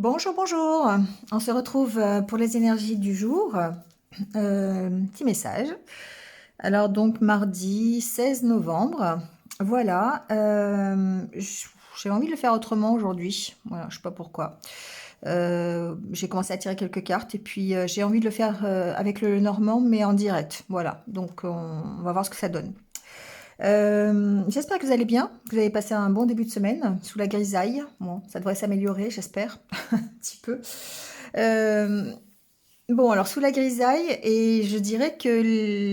Bonjour, bonjour. On se retrouve pour les énergies du jour. Petit message. Alors donc mardi 16 novembre. Voilà. J'ai envie de le faire autrement aujourd'hui. Voilà, je sais pas pourquoi. J'ai commencé à tirer quelques cartes et puis j'ai envie de le faire avec le Normand mais en direct. Voilà. Donc on va voir ce que ça donne. J'espère que vous allez bien, que vous avez passé un bon début de semaine sous la grisaille. Bon, ça devrait s'améliorer, j'espère, un petit peu. Euh, bon, alors sous la grisaille, et je dirais que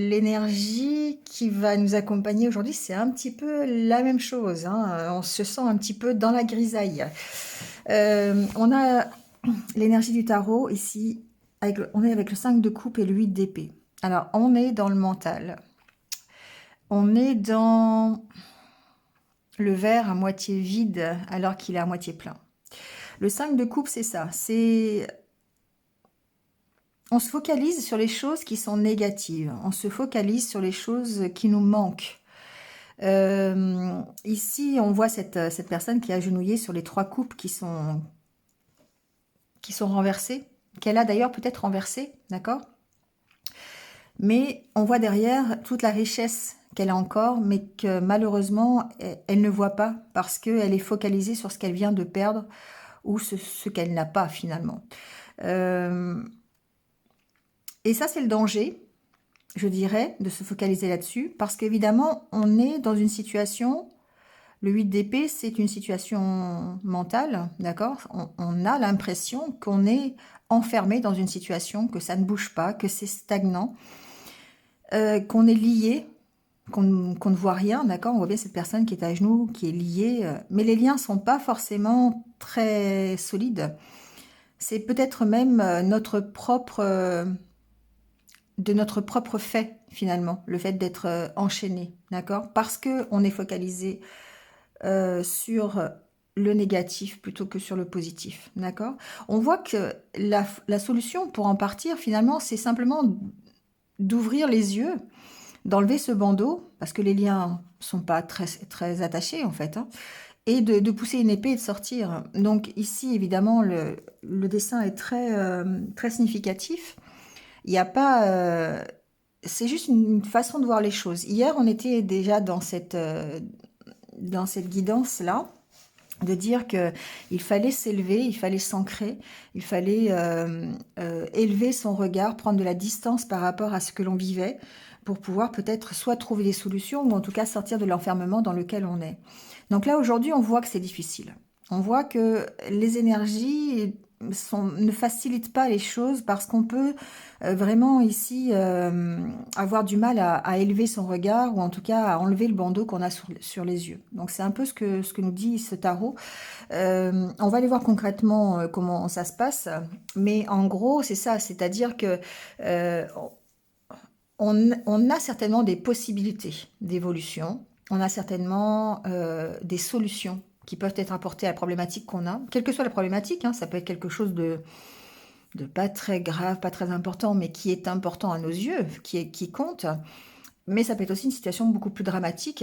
l'énergie qui va nous accompagner aujourd'hui, c'est un petit peu la même chose, hein. On se sent un petit peu dans la grisaille. On a l'énergie du tarot ici, on est avec le 5 de coupe et le 8 d'épée. Alors, on est dans le mental. On est dans le verre à moitié vide alors qu'il est à moitié plein. Le 5 de coupe, c'est ça. C'est on se focalise sur les choses qui sont négatives. On se focalise sur les choses qui nous manquent. Ici, on voit cette personne qui est agenouillée sur les trois coupes qui sont renversées, qu'elle a d'ailleurs peut-être renversées, d'accord? Mais on voit derrière toute la richesse qu'elle a encore, mais que malheureusement, elle ne voit pas parce qu'elle est focalisée sur ce qu'elle vient de perdre ou ce qu'elle n'a pas finalement. Euh, et ça, c'est le danger, je dirais, de se focaliser là-dessus, parce qu'évidemment, on est dans une situation, le 8 d'épée, c'est une situation mentale, d'accord? On a l'impression qu'on est enfermé dans une situation, que ça ne bouge pas, que c'est stagnant, qu'on est lié, qu'on ne voit rien, d'accord? On voit bien cette personne qui est à genoux, qui est liée, mais les liens sont pas forcément très solides. C'est peut-être même de notre propre fait, finalement, le fait d'être enchaîné, d'accord? Parce que on est focalisé sur le négatif plutôt que sur le positif, d'accord? On voit que la solution pour en partir, finalement, c'est simplement d'ouvrir les yeux, d'enlever ce bandeau, parce que les liens sont pas très attachés, en fait, hein, et de pousser une épée et de sortir. Donc ici, évidemment, le dessin est très significatif. Il n'y a pas... c'est juste une façon de voir les choses. Hier, on était déjà dans cette guidance-là, de dire que il fallait s'élever, il fallait s'ancrer, il fallait élever son regard, prendre de la distance par rapport à ce que l'on vivait, pour pouvoir peut-être soit trouver des solutions, ou en tout cas sortir de l'enfermement dans lequel on est. Donc là, aujourd'hui, on voit que c'est difficile. On voit que les énergies ne facilitent pas les choses parce qu'on peut vraiment ici avoir du mal à élever son regard ou en tout cas à enlever le bandeau qu'on a sur les yeux. Donc c'est un peu ce que nous dit ce tarot. On va aller voir concrètement comment ça se passe, mais en gros c'est ça, c'est-à-dire que euh, on a certainement des possibilités d'évolution, on a certainement des solutions qui peuvent être apportées à la problématique qu'on a, quelle que soit la problématique, hein, ça peut être quelque chose de pas très grave, pas très important, mais qui est important à nos yeux, qui compte. Mais ça peut être aussi une situation beaucoup plus dramatique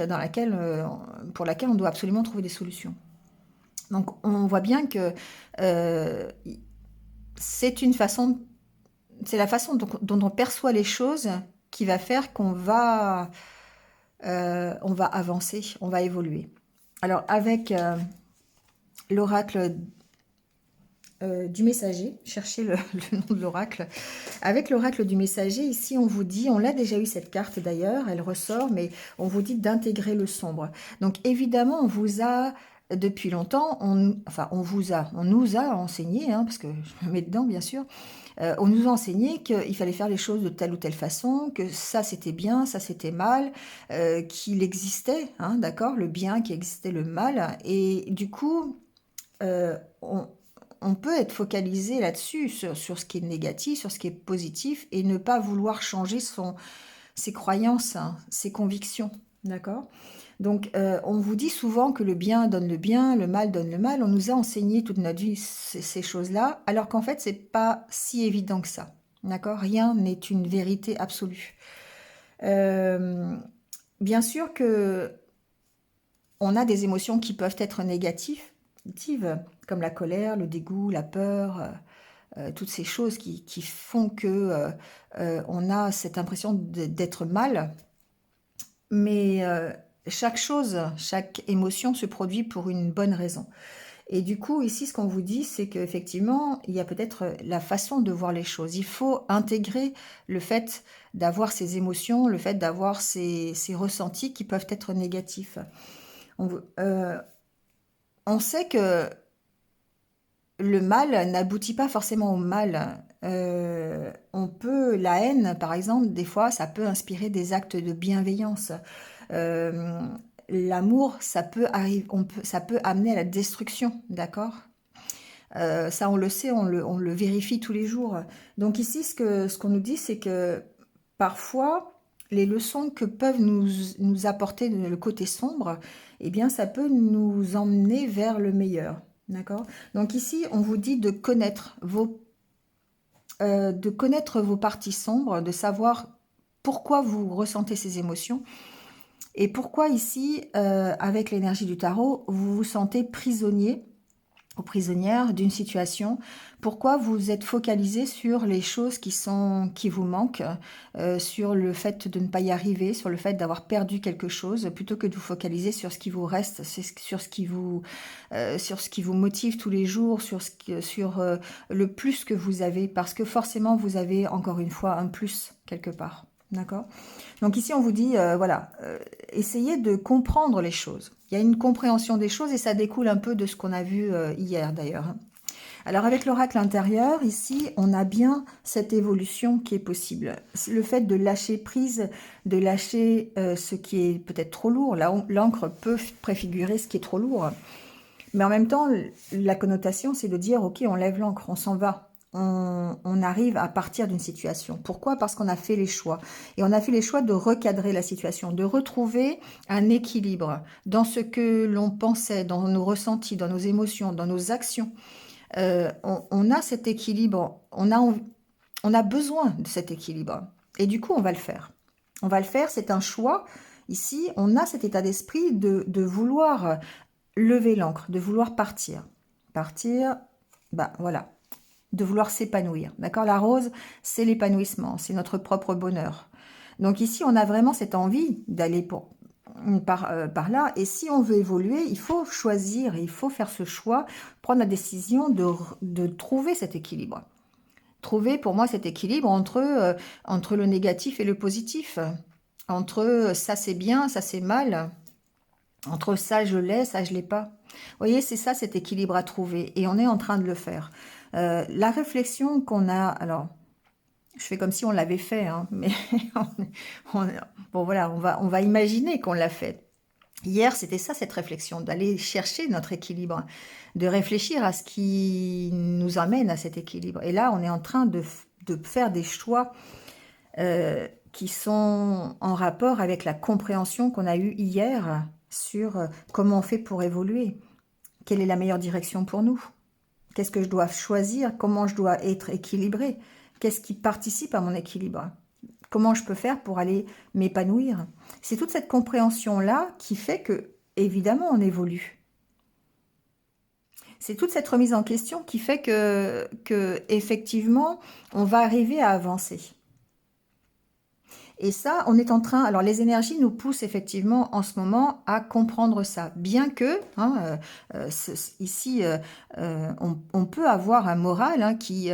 pour laquelle on doit absolument trouver des solutions. Donc on voit bien que euh, c'est une façon, c'est la façon dont on perçoit les choses qui va faire on va avancer, on va évoluer. Alors avec l'oracle du messager, cherchez le nom de l'oracle. Avec l'oracle du messager, ici on vous dit, on l'a déjà eu cette carte d'ailleurs, elle ressort, mais on vous dit d'intégrer le sombre. Donc évidemment, on vous a depuis longtemps, on nous a enseigné, hein, parce que je me mets dedans bien sûr, on nous a enseigné qu'il fallait faire les choses de telle ou telle façon, que ça c'était bien, ça c'était mal, qu'il existait, hein, d'accord, le bien, qui existait le mal, et du coup, euh, on, on peut être focalisé là-dessus, sur ce qui est négatif, sur ce qui est positif, et ne pas vouloir changer ses croyances, hein, ses convictions. D'accord? Donc, on vous dit souvent que le bien donne le bien, le mal donne le mal. On nous a enseigné toute notre vie ces choses-là, alors qu'en fait, c'est pas si évident que ça. D'accord? Rien n'est une vérité absolue. Euh, Bien sûr que on a des émotions qui peuvent être négatives, négatives, comme la colère, le dégoût, la peur, toutes ces choses qui font que on a cette impression d'être mal. Mais chaque chose, chaque émotion se produit pour une bonne raison. Et du coup, ici, ce qu'on vous dit, c'est qu'effectivement, il y a peut-être la façon de voir les choses. Il faut intégrer le fait d'avoir ces émotions, le fait d'avoir ces ressentis qui peuvent être négatifs. On sait que le mal n'aboutit pas forcément au mal. La haine, par exemple, des fois, ça peut inspirer des actes de bienveillance. Euh, L'amour, ça peut amener à la destruction, d'accord? Ça, on le sait, on le vérifie tous les jours. Donc ici, ce qu'on nous dit, c'est que parfois, les leçons que peuvent nous apporter le côté sombre, eh bien, ça peut nous emmener vers le meilleur. D'accord? Donc ici, on vous dit de connaître vos parties sombres, de savoir pourquoi vous ressentez ces émotions et pourquoi ici, avec l'énergie du tarot, vous vous sentez prisonnier ou prisonnière d'une situation. Pourquoi vous êtes focalisé sur les choses qui vous manquent, sur le fait de ne pas y arriver, sur le fait d'avoir perdu quelque chose, plutôt que de vous focaliser sur ce qui vous reste, sur ce qui vous motive tous les jours, sur le plus que vous avez, parce que forcément vous avez encore une fois un plus quelque part. D'accord? Donc ici, on vous dit, voilà, essayez de comprendre les choses. Il y a une compréhension des choses et ça découle un peu de ce qu'on a vu hier d'ailleurs. Alors avec l'oracle intérieur, ici, on a bien cette évolution qui est possible. Le fait de lâcher prise, de lâcher ce qui est peut-être trop lourd. L'encre peut préfigurer ce qui est trop lourd. Mais en même temps, la connotation, c'est de dire, ok, on lève l'encre, on s'en va. On arrive à partir d'une situation. Pourquoi? Parce qu'on a fait les choix. Et on a fait les choix de recadrer la situation, de retrouver un équilibre dans ce que l'on pensait, dans nos ressentis, dans nos émotions, dans nos actions. On a cet équilibre, on a besoin de cet équilibre. Et du coup, on va le faire. On va le faire, c'est un choix. Ici, on a cet état d'esprit de vouloir lever l'encre, de vouloir partir. Partir, bah voilà, de vouloir s'épanouir. D'accord? La rose, c'est l'épanouissement, c'est notre propre bonheur. Donc ici, on a vraiment cette envie d'aller par là. Et si on veut évoluer, il faut choisir, il faut faire ce choix, prendre la décision de trouver cet équilibre. Trouver pour moi cet équilibre entre le négatif et le positif. Entre ça c'est bien, ça c'est mal. Entre ça je l'ai, ça je l'ai pas. Vous voyez, c'est ça cet équilibre à trouver. Et on est en train de le faire. La réflexion qu'on a... Alors, je fais comme si on l'avait fait, hein, mais bon voilà, on va imaginer qu'on l'a fait. Hier, c'était ça cette réflexion, d'aller chercher notre équilibre, de réfléchir à ce qui nous amène à cet équilibre. Et là, on est en train de faire des choix qui sont en rapport avec la compréhension qu'on a eue hier sur comment on fait pour évoluer, quelle est la meilleure direction pour nous, qu'est-ce que je dois choisir, comment je dois être équilibré, qu'est-ce qui participe à mon équilibre, comment je peux faire pour aller m'épanouir. C'est toute cette compréhension-là qui fait que, évidemment, on évolue. C'est toute cette remise en question qui fait que effectivement, on va arriver à avancer. Et ça, on est en train... Alors, les énergies nous poussent effectivement en ce moment à comprendre ça. Bien que, hein, ici, on peut avoir un moral hein, qui,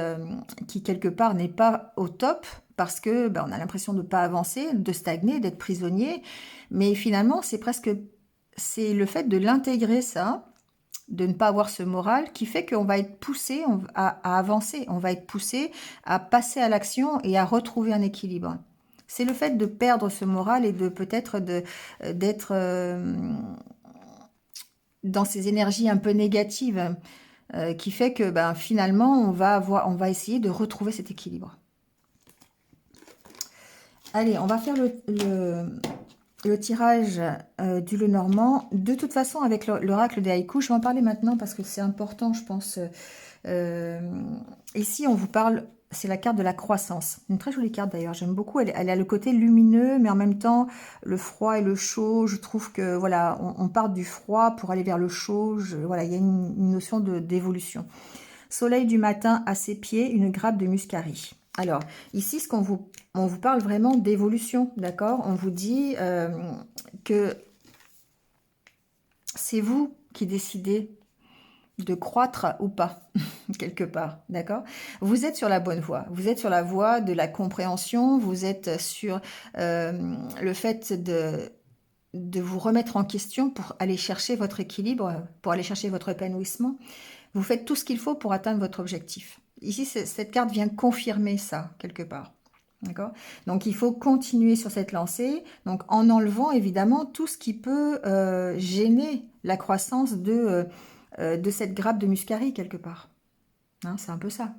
quelque part, n'est pas au top parce que ben, on a l'impression de ne pas avancer, de stagner, d'être prisonnier. Mais finalement, c'est le fait de l'intégrer, ça, de ne pas avoir ce moral, qui fait qu'on va être poussé à avancer. On va être poussé à passer à l'action et à retrouver un équilibre. C'est le fait de perdre ce moral et de peut-être d'être dans ces énergies un peu négatives qui fait que ben, finalement on va essayer de retrouver cet équilibre. Allez, on va faire le tirage du Lenormand. De toute façon, avec l'oracle des haïkus, je vais en parler maintenant parce que c'est important, je pense. Ici, on vous parle c'est la carte de la croissance. Une très jolie carte d'ailleurs, j'aime beaucoup. Elle a le côté lumineux, mais en même temps, le froid et le chaud. Je trouve que voilà, on part du froid pour aller vers le chaud. Voilà, il y a une notion d'évolution. Soleil du matin à ses pieds, une grappe de muscari. Alors, ici, on vous parle vraiment d'évolution, d'accord? On vous dit que c'est vous qui décidez de croître ou pas, quelque part, d'accord? Vous êtes sur la bonne voie, vous êtes sur la voie de la compréhension, vous êtes sur le fait de vous remettre en question pour aller chercher votre équilibre, pour aller chercher votre épanouissement. Vous faites tout ce qu'il faut pour atteindre votre objectif. Ici, cette carte vient confirmer ça, quelque part. D'accord? Donc, il faut continuer sur cette lancée, donc en enlevant évidemment tout ce qui peut gêner la croissance de cette grappe de muscari, quelque part. Hein, c'est un peu ça.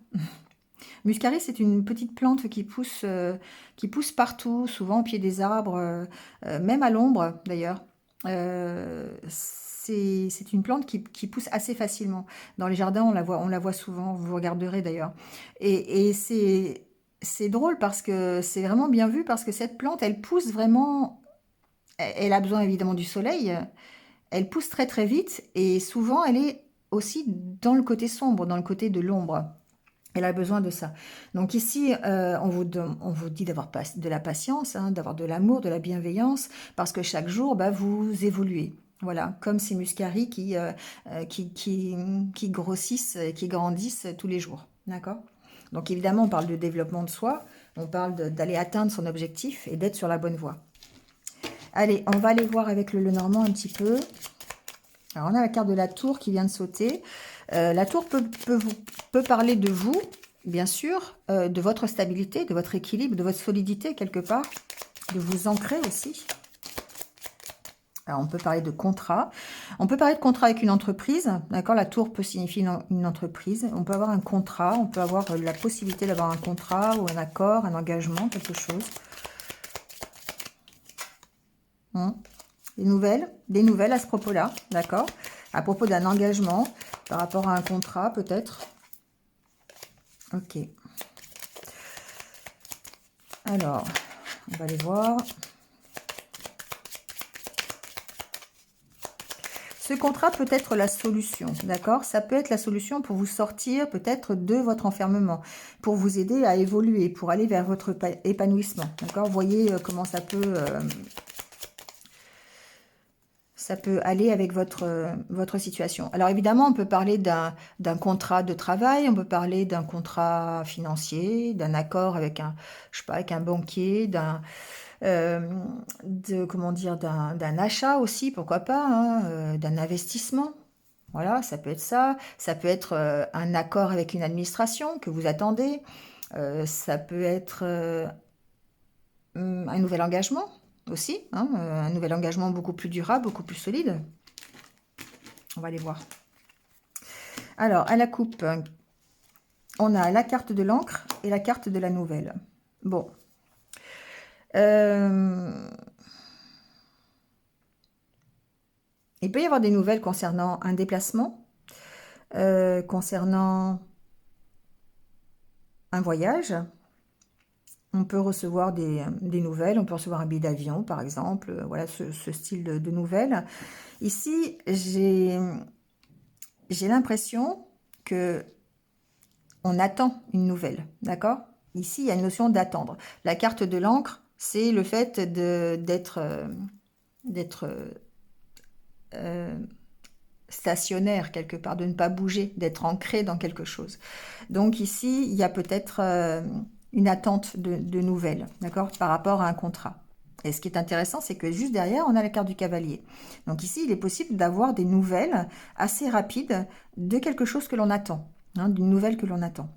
Muscari, c'est une petite plante qui pousse partout, souvent au pied des arbres, même à l'ombre d'ailleurs. C'est une plante qui pousse assez facilement. Dans les jardins, on la voit souvent, vous regarderez d'ailleurs. Et c'est drôle parce que c'est vraiment bien vu, parce que cette plante, elle pousse vraiment, elle a besoin évidemment du soleil, elle pousse très très vite, et souvent elle est aussi dans le côté sombre, dans le côté de l'ombre. Elle a besoin de ça. Donc ici, on vous dit d'avoir de la patience, hein, d'avoir de l'amour, de la bienveillance, parce que chaque jour, bah, vous évoluez. Voilà, comme ces muscaris qui grossissent, qui grandissent tous les jours. D'accord? Donc évidemment, on parle de développement de soi, on parle d'aller atteindre son objectif et d'être sur la bonne voie. Allez, on va aller voir avec le Lenormand un petit peu. Alors, on a la carte de la tour qui vient de sauter. La tour peut parler de vous, bien sûr, de votre stabilité, de votre équilibre, de votre solidité quelque part, de vous ancrer aussi. Alors, on peut parler de contrat. On peut parler de contrat avec une entreprise, d'accord? La tour peut signifier une entreprise. On peut avoir un contrat, on peut avoir la possibilité d'avoir un contrat ou un accord, un engagement, quelque chose. Des nouvelles à ce propos-là, d'accord? À propos d'un engagement, par rapport à un contrat, peut-être. Ok. Alors, on va aller voir. Ce contrat peut être la solution, d'accord? Ça peut être la solution pour vous sortir peut-être de votre enfermement, pour vous aider à évoluer, pour aller vers votre épanouissement, d'accord? Vous voyez comment ça peut aller avec votre situation. Alors évidemment, on peut parler d'un contrat de travail, on peut parler d'un contrat financier, d'un accord avec je sais pas, avec un banquier, comment dire, d'un achat aussi, pourquoi pas, hein, d'un investissement. Voilà, ça peut être ça. Ça peut être un accord avec une administration que vous attendez. Ça peut être un nouvel engagement aussi, hein, un nouvel engagement beaucoup plus durable, beaucoup plus solide. On va aller voir. Alors, à la coupe, on a la carte de l'encre et la carte de la nouvelle. Bon. Il peut y avoir des nouvelles concernant un déplacement, concernant un voyage. On peut recevoir des nouvelles, on peut recevoir un billet d'avion, par exemple. Voilà, ce style de nouvelles. Ici, j'ai l'impression que on attend une nouvelle, d'accord? Ici, il y a une notion d'attendre. La carte de l'encre, c'est le fait d'être stationnaire quelque part, de ne pas bouger, d'être ancré dans quelque chose. Donc ici, il y a peut-être une attente de nouvelles, d'accord, par rapport à un contrat. Et ce qui est intéressant, c'est que juste derrière, on a la carte du cavalier. Donc ici, il est possible d'avoir des nouvelles assez rapides de quelque chose que l'on attend, hein, d'une nouvelle que l'on attend.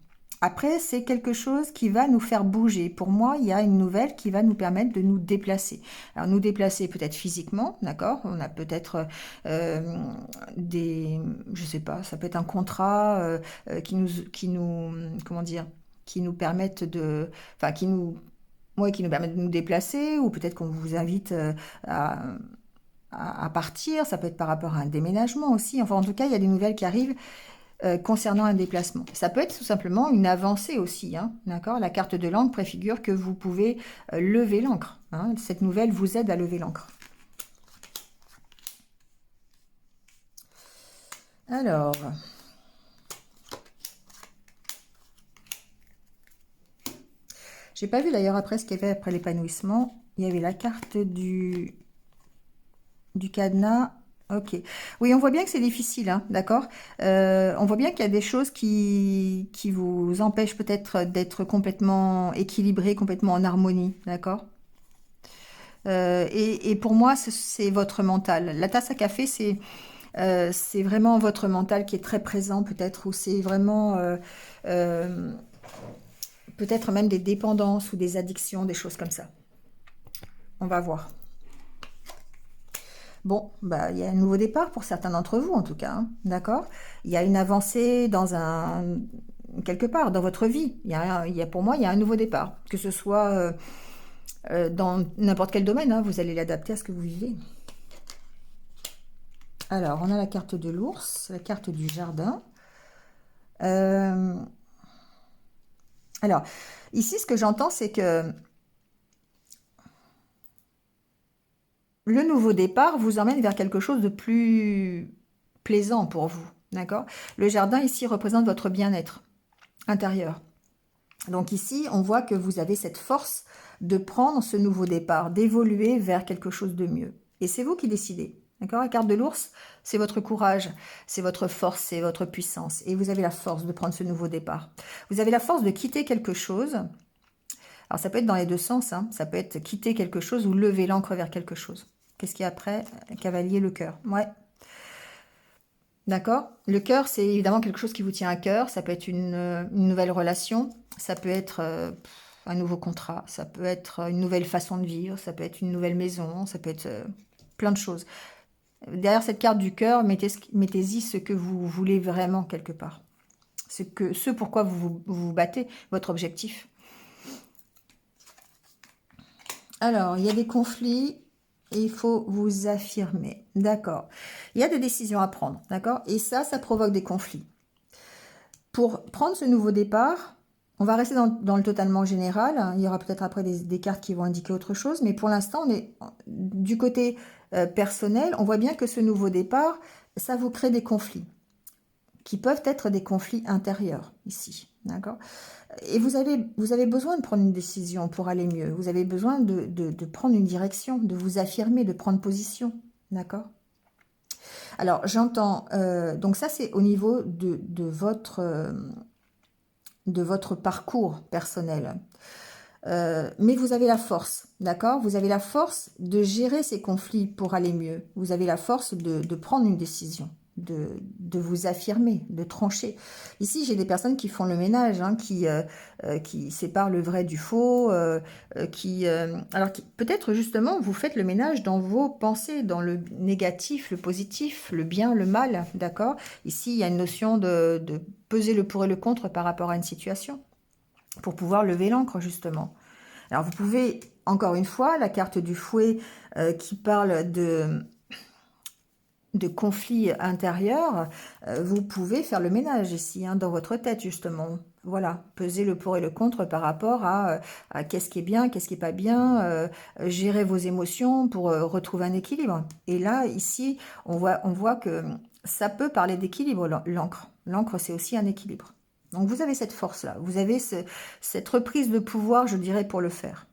Après, c'est quelque chose qui va nous faire bouger. Pour moi, il y a une nouvelle qui va nous permettre de nous déplacer. Alors, nous déplacer peut-être physiquement, d'accord? On a peut-être je sais pas, ça peut être un contrat comment dire, qui nous permettent enfin, qui nous permettent de nous déplacer, ou peut-être qu'on vous invite à partir. Ça peut être par rapport à un déménagement aussi. Enfin, en tout cas, il y a des nouvelles qui arrivent concernant un déplacement. Ça peut être tout simplement une avancée aussi, hein, d'accord? La carte de l'encre préfigure que vous pouvez lever l'encre. Hein. Cette nouvelle vous aide à lever l'encre. Alors, j'ai pas vu d'ailleurs après ce qu'il y avait après l'épanouissement. Il y avait la carte du cadenas. Ok. Oui, on voit bien que c'est difficile, hein, d'accord? On voit bien qu'il y a des choses qui vous empêchent peut-être d'être complètement équilibré, complètement en harmonie, d'accord? Et pour moi, c'est votre mental. La tasse à café, c'est vraiment votre mental qui est très présent, peut-être, ou c'est vraiment euh, peut-être même des dépendances ou des addictions, des choses comme ça. On va voir. Bon, bah, il y a un nouveau départ pour certains d'entre vous, en tout cas, hein, d'accord? Il y a une avancée quelque part dans votre vie. Pour moi, il y a un nouveau départ. Que ce soit dans n'importe quel domaine, hein, vous allez l'adapter à ce que vous vivez. Alors, on a la carte de l'ours, la carte du jardin. Alors, ici, ce que j'entends, c'est que le nouveau départ vous emmène vers quelque chose de plus plaisant pour vous, d'accord? Le jardin, ici, représente votre bien-être intérieur. Donc ici, on voit que vous avez cette force de prendre ce nouveau départ, d'évoluer vers quelque chose de mieux. Et c'est vous qui décidez. D'accord? La carte de l'ours, c'est votre courage, c'est votre force, c'est votre puissance. Et vous avez la force de prendre ce nouveau départ. Vous avez la force de quitter quelque chose. Alors ça peut être dans les deux sens. Hein. Ça peut être quitter quelque chose ou lever l'ancre vers quelque chose. Qu'est-ce qu'il y a après? Cavalier, le cœur. Ouais. D'accord? Le cœur, c'est évidemment quelque chose qui vous tient à cœur. Ça peut être une nouvelle relation. Ça peut être un nouveau contrat. Ça peut être une nouvelle façon de vivre. Ça peut être une nouvelle maison. Ça peut être plein de choses. Derrière cette carte du cœur, mettez-y ce que vous voulez vraiment quelque part. Ce pourquoi vous battez, votre objectif. Alors, il y a des conflits et il faut vous affirmer. D'accord. Il y a des décisions à prendre. D'accord. Et ça provoque des conflits. Pour prendre ce nouveau départ, on va rester dans le totalement général. Il y aura peut-être après des cartes qui vont indiquer autre chose. Mais pour l'instant, on est du côté personnel. On voit bien que ce nouveau départ, ça vous crée des conflits qui peuvent être des conflits intérieurs ici. D'accord? Et vous avez besoin de prendre une décision pour aller mieux. Vous avez besoin de prendre une direction, de vous affirmer, de prendre position. D'accord? Alors, j'entends... donc ça, c'est au niveau de votre parcours personnel. Mais vous avez la force, d'accord? Vous avez la force de gérer ces conflits pour aller mieux. Vous avez la force de prendre une décision, de vous affirmer, de trancher. Ici, j'ai des personnes qui font le ménage, hein, qui séparent le vrai du faux, peut-être justement, vous faites le ménage dans vos pensées, dans le négatif, le positif, le bien, le mal, d'accord? Ici, il y a une notion de peser le pour et le contre par rapport à une situation pour pouvoir lever l'ancre, justement. Alors, vous pouvez, encore une fois, la carte du fouet qui parle de conflits intérieurs, vous pouvez faire le ménage ici, hein, dans votre tête, justement. Voilà, peser le pour et le contre par rapport à qu'est-ce qui est bien, qu'est-ce qui n'est pas bien, gérer vos émotions pour retrouver un équilibre. Et là, ici, on voit que ça peut parler d'équilibre, l'encre. L'encre, c'est aussi un équilibre. Donc, vous avez cette force-là. Vous avez cette reprise de pouvoir, je dirais, pour le faire.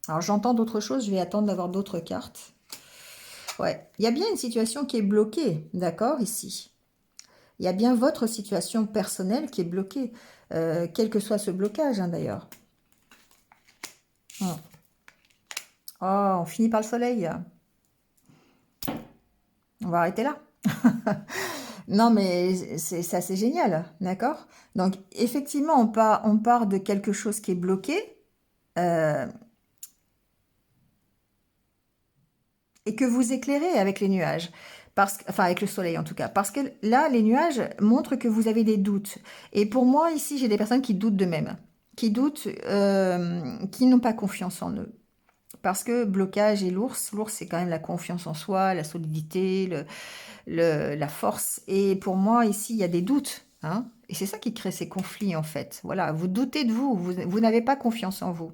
Alors, j'entends d'autres choses. Je vais attendre d'avoir d'autres cartes. Ouais. Il y a bien une situation qui est bloquée, d'accord, ici. Il y a bien votre situation personnelle qui est bloquée. Quel que soit ce blocage, hein, d'ailleurs. Oh, on finit par le soleil. On va arrêter là. Non, mais c'est assez génial, d'accord? Donc, effectivement, on part de quelque chose qui est bloqué et que vous éclairez avec les nuages. Enfin, avec le soleil en tout cas. Parce que là, les nuages montrent que vous avez des doutes. Et pour moi, ici, j'ai des personnes qui doutent d'eux-mêmes. Qui doutent, qui n'ont pas confiance en eux. Parce que blocage et l'ours, c'est quand même la confiance en soi, la solidité, la force. Et pour moi, ici, il y a des doutes. hein. Et c'est ça qui crée ces conflits, en fait. Voilà, vous doutez de vous, vous n'avez pas confiance en vous.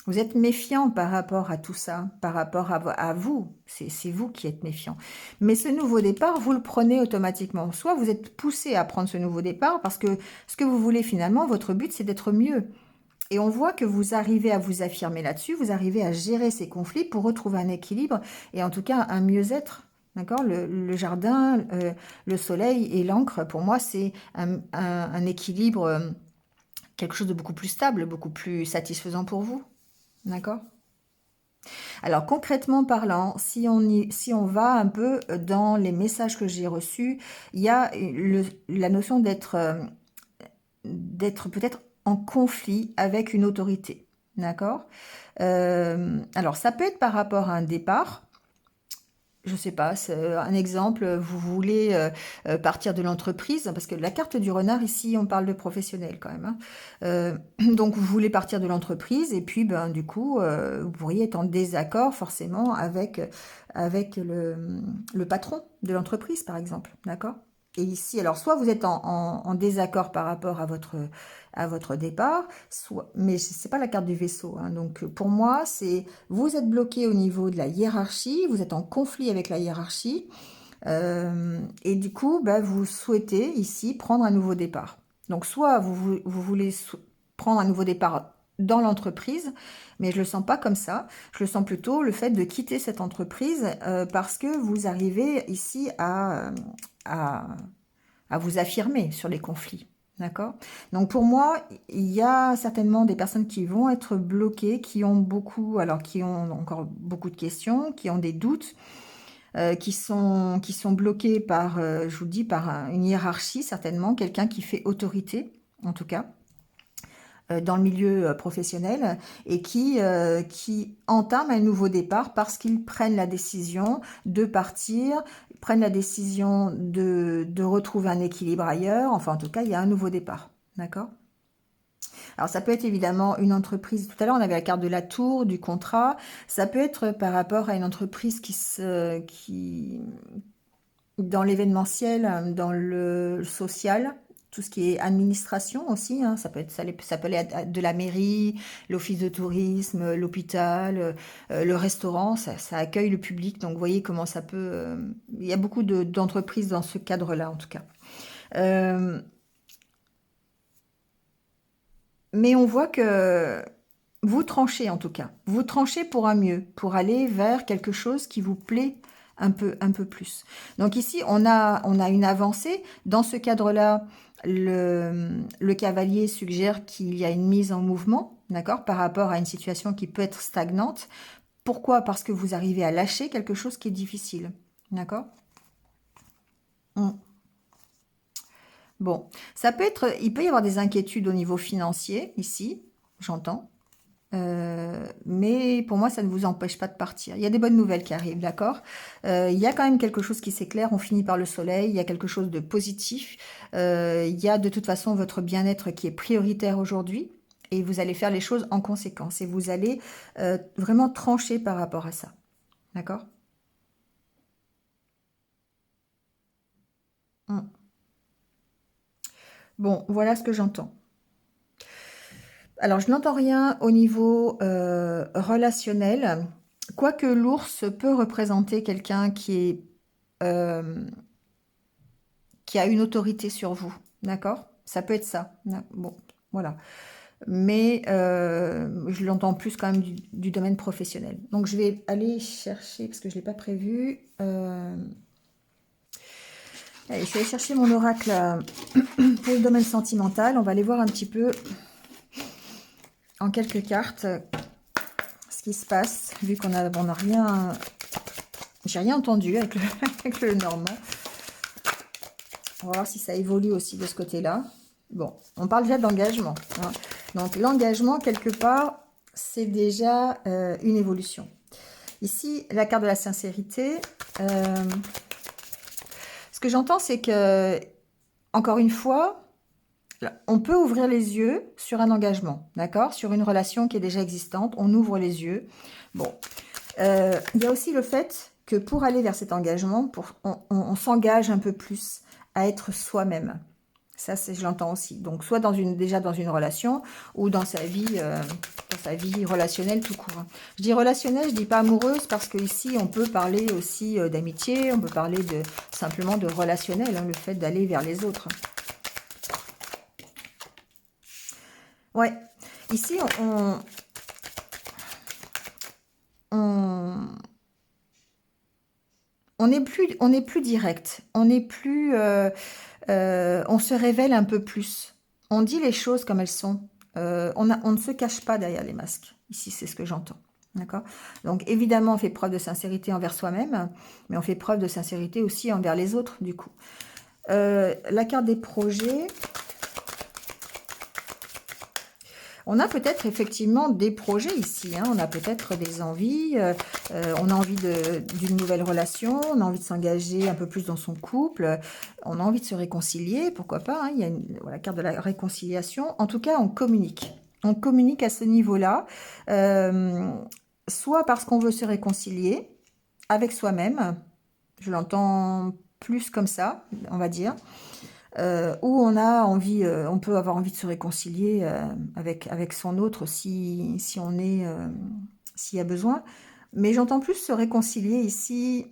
Vous êtes méfiant par rapport à tout ça, par rapport à vous. C'est vous qui êtes méfiant. Mais ce nouveau départ, vous le prenez automatiquement. Soit vous êtes poussé à prendre ce nouveau départ parce que ce que vous voulez finalement, votre but, c'est d'être mieux. Et on voit que vous arrivez à vous affirmer là-dessus, vous arrivez à gérer ces conflits pour retrouver un équilibre et en tout cas un mieux-être. D'accord, le jardin, le soleil et l'encre, pour moi, c'est un équilibre, quelque chose de beaucoup plus stable, beaucoup plus satisfaisant pour vous. D'accord. Alors concrètement parlant, si on va un peu dans les messages que j'ai reçus, il y a la notion d'être peut-être en conflit avec une autorité. D'accord. Alors ça peut être par rapport à un départ. Je sais pas, c'est un exemple, vous voulez partir de l'entreprise, parce que la carte du renard, ici, on parle de professionnel quand même, hein. Donc, vous voulez partir de l'entreprise, et puis, ben, du coup, vous pourriez être en désaccord forcément avec le patron de l'entreprise, par exemple, d'accord? Et ici, alors, soit vous êtes en désaccord par rapport à votre départ, soit, mais c'est pas la carte du vaisseau, hein. Donc, pour moi, c'est vous êtes bloqué au niveau de la hiérarchie, vous êtes en conflit avec la hiérarchie, et du coup, bah, vous souhaitez ici prendre un nouveau départ. Donc, soit vous voulez prendre un nouveau départ dans l'entreprise, mais je le sens pas comme ça. Je le sens plutôt le fait de quitter cette entreprise parce que vous arrivez ici à, à vous affirmer sur les conflits. D'accord. Donc pour moi, il y a certainement des personnes qui vont être bloquées, qui ont beaucoup, alors qui ont encore beaucoup de questions, qui ont des doutes, qui sont bloquées par, je vous dis, par une hiérarchie certainement, quelqu'un qui fait autorité, en tout cas dans le milieu professionnel et qui entament un nouveau départ parce qu'ils prennent la décision de partir, prennent la décision de retrouver un équilibre ailleurs. Enfin, en tout cas, il y a un nouveau départ. D'accord. Alors, ça peut être évidemment une entreprise. Tout à l'heure, on avait la carte de la tour, du contrat. Ça peut être par rapport à une entreprise qui dans l'événementiel, dans le social, tout ce qui est administration aussi, hein, ça peut aller de la mairie, l'office de tourisme, l'hôpital, le restaurant, ça accueille le public. Donc, vous voyez comment ça peut... il y a beaucoup d'entreprises dans ce cadre-là, en tout cas. Euh, mais on voit que vous tranchez, en tout cas. Vous tranchez pour un mieux, pour aller vers quelque chose qui vous plaît un peu plus. Donc ici, on a une avancée. Dans ce cadre-là, le cavalier suggère qu'il y a une mise en mouvement, d'accord, par rapport à une situation qui peut être stagnante. Pourquoi? Parce que vous arrivez à lâcher quelque chose qui est difficile, d'accord. Mm. Bon, ça peut être, il peut y avoir des inquiétudes au niveau financier, ici, j'entends. Mais pour moi, ça ne vous empêche pas de partir. Il y a des bonnes nouvelles qui arrivent, d'accord. Il y a quand même quelque chose qui s'éclaire, on finit par le soleil, il y a quelque chose de positif. Il y a de toute façon votre bien-être qui est prioritaire aujourd'hui et vous allez faire les choses en conséquence et vous allez vraiment trancher par rapport à ça, d'accord. Mm. Bon, voilà ce que j'entends. Alors, je n'entends rien au niveau relationnel, quoique l'ours peut représenter quelqu'un euh, qui a une autorité sur vous, d'accord? Ça peut être ça. Bon, voilà. Mais je l'entends plus quand même du domaine professionnel. Donc, je vais aller chercher, parce que je ne l'ai pas prévu. Allez, je vais aller chercher mon oracle pour le domaine sentimental. On va aller voir un petit peu en quelques cartes ce qui se passe, vu qu'on a, on a rien... J'ai rien entendu avec avec le normand. On va voir si ça évolue aussi de ce côté-là. Bon, on parle déjà d'engagement, hein. Donc, l'engagement, quelque part, c'est déjà une évolution. Ici, la carte de la sincérité. Ce que j'entends, c'est que, encore une fois, on peut ouvrir les yeux sur un engagement, d'accord? Sur une relation qui est déjà existante, on ouvre les yeux. Bon, il y a aussi le fait que pour aller vers cet engagement, on s'engage un peu plus à être soi-même. Ça, je l'entends aussi. Donc, soit déjà dans une relation ou dans sa vie relationnelle tout court. Je dis relationnelle, je dis pas amoureuse parce qu'ici, on peut parler aussi d'amitié, on peut parler simplement de relationnel, hein, le fait d'aller vers les autres. Ouais, ici, on, on n'est plus direct, on n'est plus, on se révèle un peu plus. On dit les choses comme elles sont. On ne se cache pas derrière les masques. Ici, c'est ce que j'entends. D'accord? Donc, évidemment, on fait preuve de sincérité envers soi-même, mais on fait preuve de sincérité aussi envers les autres, du coup. La carte des projets. On a peut-être effectivement des projets ici, hein. On a peut-être des envies, on a envie d'une nouvelle relation, on a envie de s'engager un peu plus dans son couple, on a envie de se réconcilier, pourquoi pas, hein. Il y a la carte de la réconciliation. En tout cas, on communique. On communique à ce niveau-là, soit parce qu'on veut se réconcilier avec soi-même, je l'entends plus comme ça, on va dire, où on a envie, on peut avoir envie de se réconcilier avec son autre si on est, s'il y a besoin. Mais j'entends plus se réconcilier ici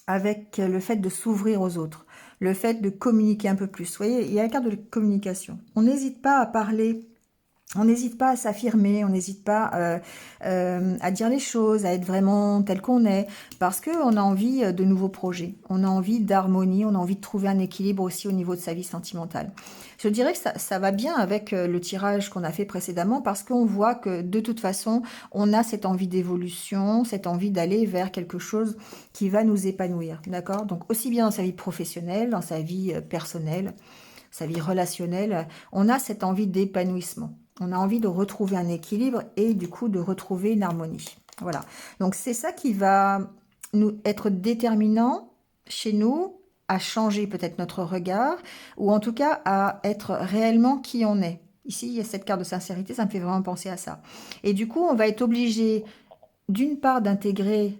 avec le fait de s'ouvrir aux autres, le fait de communiquer un peu plus. Vous voyez, il y a la carte de communication. On n'hésite pas à parler. On n'hésite pas à s'affirmer, on n'hésite pas à dire les choses, à être vraiment tel qu'on est, parce qu'on a envie de nouveaux projets, on a envie d'harmonie, on a envie de trouver un équilibre aussi au niveau de sa vie sentimentale. Je dirais que ça va bien avec le tirage qu'on a fait précédemment, parce qu'on voit que de toute façon, on a cette envie d'évolution, cette envie d'aller vers quelque chose qui va nous épanouir, d'accord? Donc aussi bien dans sa vie professionnelle, dans sa vie personnelle, sa vie relationnelle, on a cette envie d'épanouissement. On a envie de retrouver un équilibre et du coup de retrouver une harmonie. Voilà. Donc c'est ça qui va nous être déterminant chez nous à changer peut-être notre regard ou en tout cas à être réellement qui on est. Ici, il y a cette carte de sincérité, ça me fait vraiment penser à ça. Et du coup, on va être obligé d'une part d'intégrer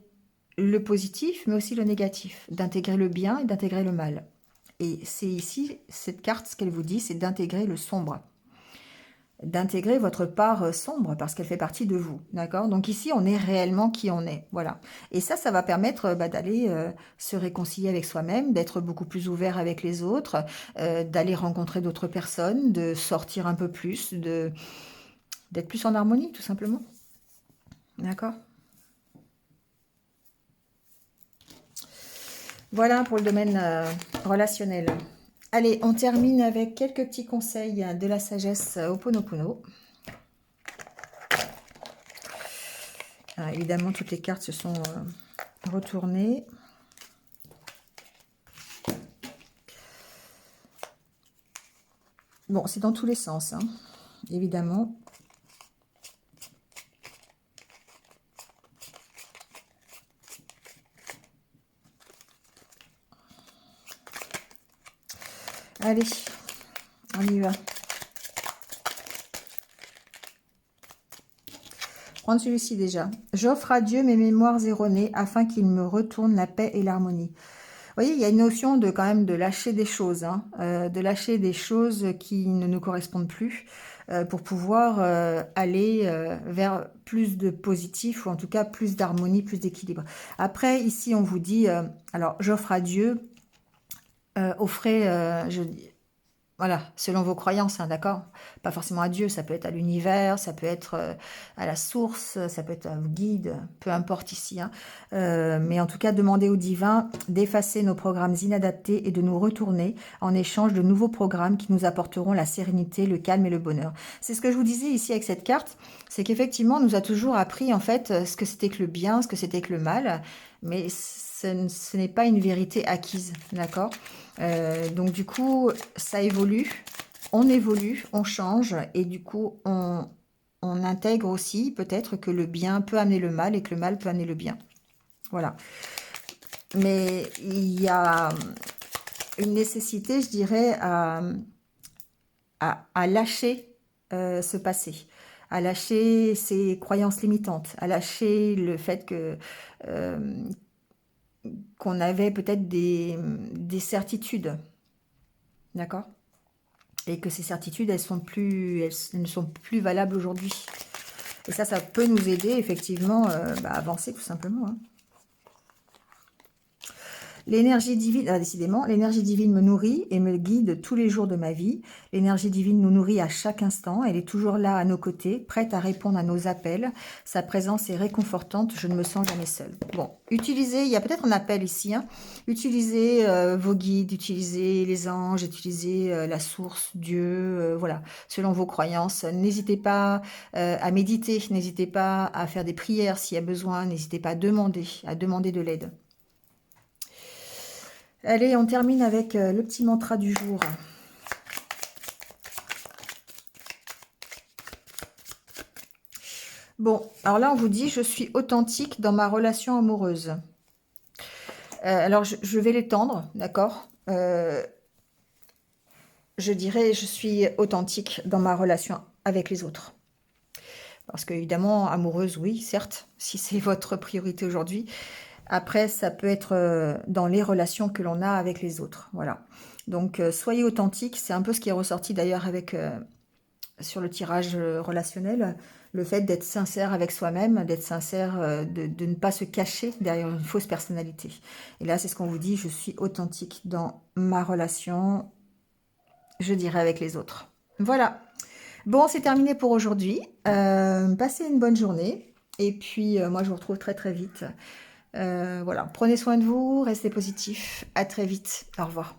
le positif, mais aussi le négatif, d'intégrer le bien et d'intégrer le mal. Et c'est ici, cette carte, ce qu'elle vous dit, c'est d'intégrer le sombre. D'intégrer votre part sombre, parce qu'elle fait partie de vous. D'accord? Donc ici, on est réellement qui on est. Voilà. Et ça va permettre d'aller se réconcilier avec soi-même, d'être beaucoup plus ouvert avec les autres, d'aller rencontrer d'autres personnes, de sortir un peu plus, d'être plus en harmonie, tout simplement. D'accord? Voilà pour le domaine relationnel. Allez, on termine avec quelques petits conseils de la sagesse Ho'oponopono. Alors, évidemment, toutes les cartes se sont retournées. Bon, c'est dans tous les sens, hein, évidemment. Allez, on y va. Prendre celui-ci déjà. J'offre à Dieu mes mémoires erronées afin qu'il me retourne la paix et l'harmonie. Vous voyez, il y a une notion de quand même de lâcher des choses, hein, de lâcher des choses qui ne nous correspondent plus pour pouvoir aller vers plus de positif ou en tout cas plus d'harmonie, plus d'équilibre. Après, ici, on vous dit, alors j'offre à Dieu, offrez, voilà, selon vos croyances, hein, d'accord? Pas forcément à Dieu, ça peut être à l'univers, ça peut être à la source, ça peut être à vos guides, peu importe ici. Hein. Mais en tout cas, demandez au divin d'effacer nos programmes inadaptés et de nous retourner en échange de nouveaux programmes qui nous apporteront la sérénité, le calme et le bonheur. C'est ce que je vous disais ici avec cette carte, c'est qu'effectivement, on nous a toujours appris en fait ce que c'était que le bien, ce que c'était que le mal, mais ce n'est pas une vérité acquise, d'accord? Donc du coup, ça évolue, on change et du coup, on intègre aussi peut-être que le bien peut amener le mal et que le mal peut amener le bien. Voilà. Mais il y a une nécessité, je dirais, à lâcher ce passé, à lâcher ses croyances limitantes, à lâcher le fait que qu'on avait peut-être des certitudes. d'accord? Et que ces certitudes, elles ne sont plus valables aujourd'hui. Et ça peut nous aider effectivement à avancer tout simplement, hein. L'énergie divine, décidément, l'énergie divine me nourrit et me guide tous les jours de ma vie. L'énergie divine nous nourrit à chaque instant. Elle est toujours là à nos côtés, prête à répondre à nos appels. Sa présence est réconfortante. Je ne me sens jamais seule. Bon, utilisez, il y a peut-être un appel ici, hein. Utilisez vos guides, utilisez les anges, utilisez la source, Dieu, voilà, selon vos croyances. N'hésitez pas à méditer, n'hésitez pas à faire des prières s'il y a besoin, n'hésitez pas à demander de l'aide. Allez, on termine avec le petit mantra du jour. Bon, alors là, on vous dit, je suis authentique dans ma relation amoureuse. Alors, je vais l'étendre, d'accord? Je dirais, je suis authentique dans ma relation avec les autres. Parce qu'évidemment, amoureuse, oui, certes, si c'est votre priorité aujourd'hui. Après, ça peut être dans les relations que l'on a avec les autres. Voilà. Donc, soyez authentique. C'est un peu ce qui est ressorti d'ailleurs avec sur le tirage relationnel. Le fait d'être sincère avec soi-même, d'être sincère, de ne pas se cacher derrière une fausse personnalité. Et là, c'est ce qu'on vous dit. Je suis authentique dans ma relation, je dirais, avec les autres. Voilà. Bon, c'est terminé pour aujourd'hui. Passez une bonne journée. Et puis, moi, je vous retrouve très très vite. Voilà, prenez soin de vous, restez positifs. À très vite. Au revoir.